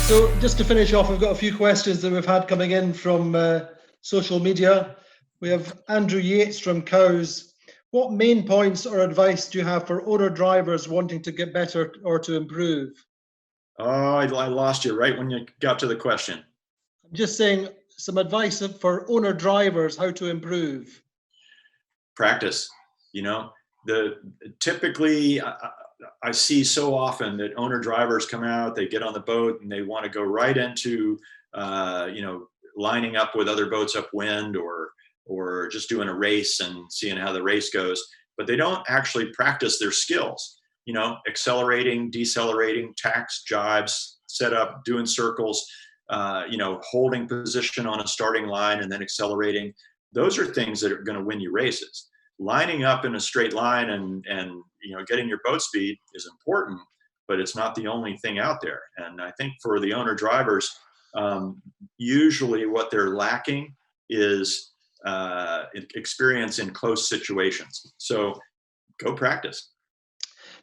So just to finish off, we've got a few questions that we've had coming in from social media. We have Andrew Yates from Cows. What main points or advice do you have for owner drivers wanting to get better or to improve? Oh, I lost you right when you got to the question. I'm just saying some advice for owner drivers, how to improve. Practice. You know, typically I see so often that owner drivers come out, they get on the boat and they want to go right into, lining up with other boats upwind or just doing a race and seeing how the race goes, but they don't actually practice their skills. You know, accelerating, decelerating, tacks, jibes, setup, doing circles, holding position on a starting line and then accelerating. Those are things that are going to win you races. Lining up in a straight line and getting your boat speed is important, but it's not the only thing out there. And I think for the owner drivers, usually what they're lacking is experience in close situations. So go practice.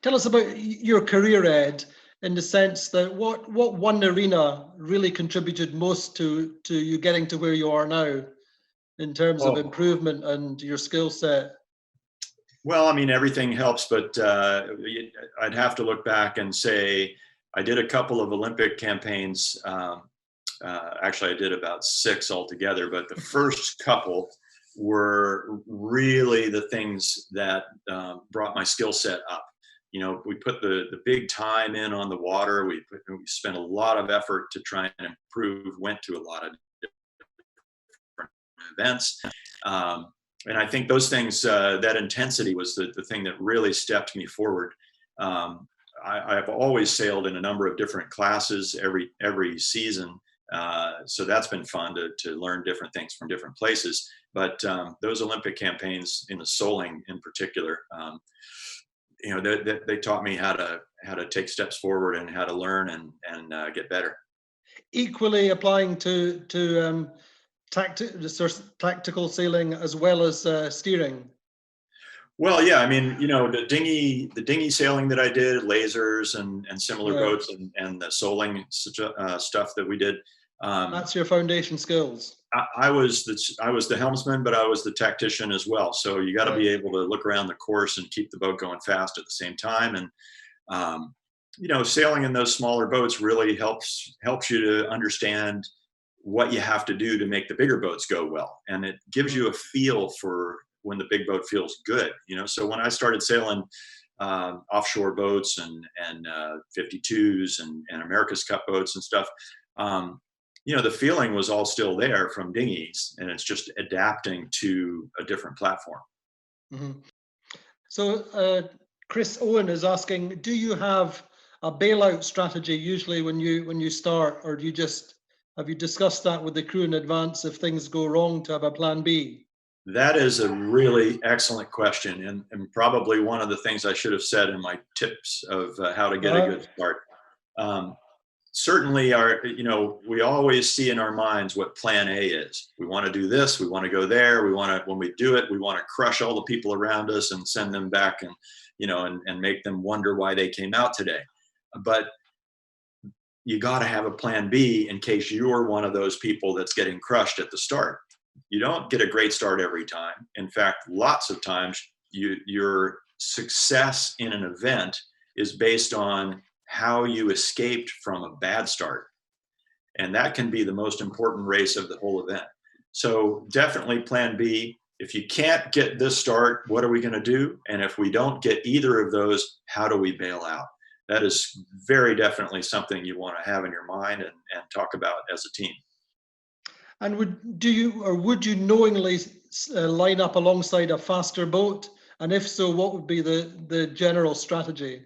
Tell us about your career, Ed, in the sense that what one arena really contributed most to you getting to where you are now in terms of improvement and your skill set? Well, I mean, everything helps, but I'd have to look back and say I did a couple of Olympic campaigns. Actually, I did about 6 altogether, but the first couple were really the things that brought my skill set up. You know, we put the big time in on the water. We spent a lot of effort to try and improve, went to a lot of different events. And I think those things, that intensity was the thing that really stepped me forward. I've always sailed in a number of different classes every season. So that's been fun to learn different things from different places. But those Olympic campaigns in the soling in particular, they taught me how to take steps forward and how to learn and get better. Equally applying to tactical sailing as well as steering. Well, yeah, I mean, the dinghy sailing that I did, lasers and similar boats and the soling stuff that we did. That's your foundation skills. I was the helmsman, but I was the tactician as well. So you got to be able to look around the course and keep the boat going fast at the same time. And sailing in those smaller boats really helps you to understand what you have to do to make the bigger boats go well, and it gives you a feel for when the big boat feels good. So when I started sailing offshore boats and 52s and America's Cup boats and stuff, the feeling was all still there from dinghies, and it's just adapting to a different platform. Mm-hmm. So Chris Owen is asking, do you have a bailout strategy usually when you start, or have you discussed that with the crew in advance if things go wrong to have a plan B? That is a really excellent question, and probably one of the things I should have said in my tips of how to get a good start. Certainly, we always see in our minds what plan A is. We want to do this, we want to go there, when we do it, we want to crush all the people around us and send them back and make them wonder why they came out today. But you got to have a plan B in case you're one of those people that's getting crushed at the start. You don't get a great start every time. In fact, lots of times your success in an event is based on how you escaped from a bad start. And that can be the most important race of the whole event. So definitely plan B. If you can't get this start, what are we going to do? And if we don't get either of those, how do we bail out? That is very definitely something you want to have in your mind and talk about as a team. And would you knowingly line up alongside a faster boat? And if so, what would be the general strategy?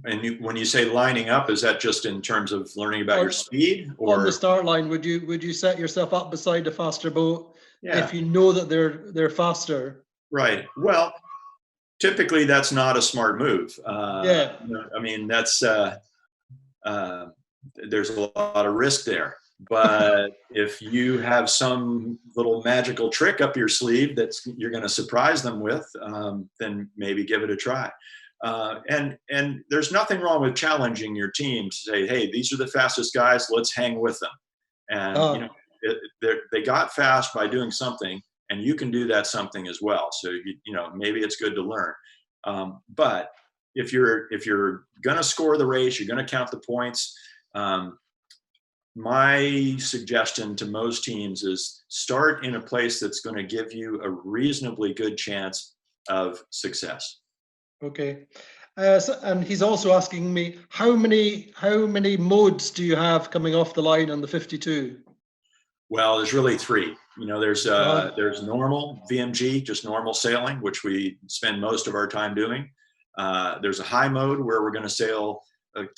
And when you say lining up, is that just in terms of learning about your speed? Or on the start line, would you set yourself up beside a faster boat if you know that they're faster? Right. Well, typically that's not a smart move. I mean, that's there's a lot of risk there. But if you have some little magical trick up your sleeve that you're going to surprise them with, then maybe give it a try. And there's nothing wrong with challenging your team to say, hey, these are the fastest guys, let's hang with them. And, you know, they got fast by doing something, and you can do that something as well. So, you know, maybe it's good to learn. But if you're going to score the race, you're going to count the points. My suggestion to most teams is start in a place that's going to give you a reasonably good chance of success. Okay. And he's also asking me, how many modes do you have coming off the line on the 52? Well, there's really three. You know, there's normal VMG, just normal sailing, which we spend most of our time doing. There's a high mode where we're going to sail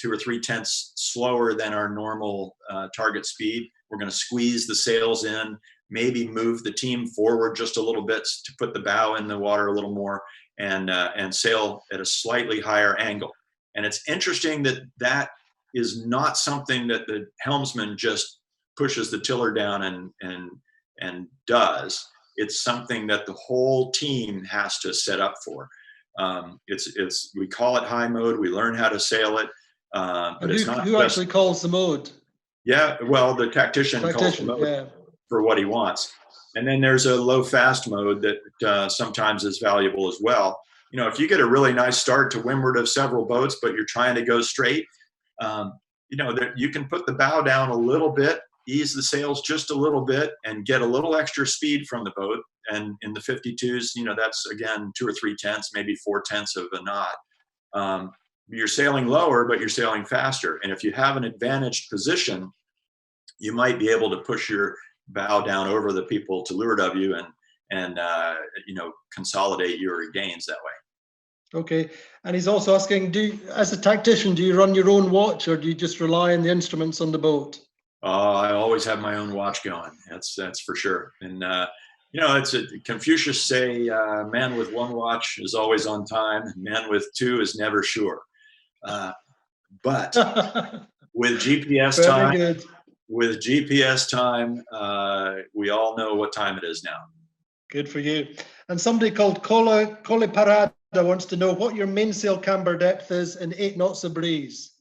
2 or 3 tenths slower than our normal target speed. We're going to squeeze the sails in, maybe move the team forward just a little bit to put the bow in the water a little more, and sail at a slightly higher angle. And it's interesting that is not something that the helmsman just pushes the tiller down and does. It's something that the whole team has to set up for. We call it high mode. We learn how to sail it, but it's not. Who actually calls the mode? Yeah, well, the tactician calls the mode for what he wants. And then there's a low fast mode that sometimes is valuable as well. You know, if you get a really nice start to windward of several boats, but you're trying to go straight, you know, you can put the bow down a little bit, ease the sails just a little bit, and get a little extra speed from the boat. And in the 52s, you know, that's again 2 or 3 tenths, maybe 4 tenths of a knot. You're sailing lower, but you're sailing faster. And if you have an advantaged position, you might be able to push your bow down over the people to leeward of you and you know, consolidate your gains that way. Okay. And he's also asking, as a tactician, do you run your own watch, or do you just rely on the instruments on the boat? I always have my own watch going. That's for sure. And you know, Confucius say, man with one watch is always on time. Man with two is never sure. But with GPS time, we all know what time it is now. Good for you. And somebody called Cole Parada wants to know what your mainsail camber depth is in 8 knots of breeze.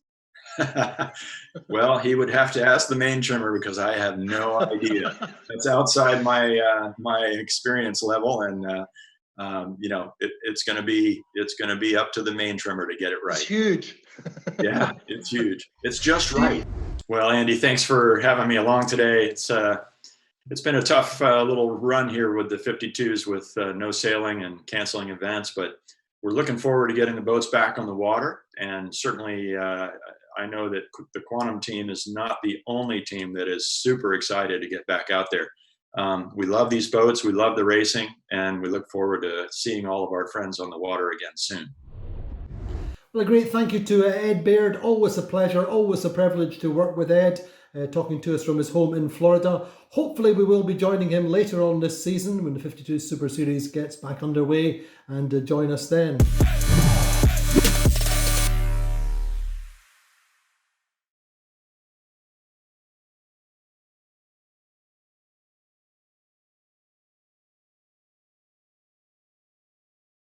Well, he would have to ask the main trimmer, because I have no idea. That's outside my experience level, and you know, it's going to be up to the main trimmer to get it right. It's huge. Yeah, it's huge. It's just right. Well, Andy, thanks for having me along today. It's been a tough little run here with the 52s, with no sailing and canceling events, but we're looking forward to getting the boats back on the water. And certainly, I know that the Quantum team is not the only team that is super excited to get back out there. We love these boats, we love the racing, and we look forward to seeing all of our friends on the water again soon. Well, a great thank you to Ed Baird. Always a pleasure, always a privilege to work with Ed, talking to us from his home in Florida. Hopefully we will be joining him later on this season when the 52 Super Series gets back underway, and join us then.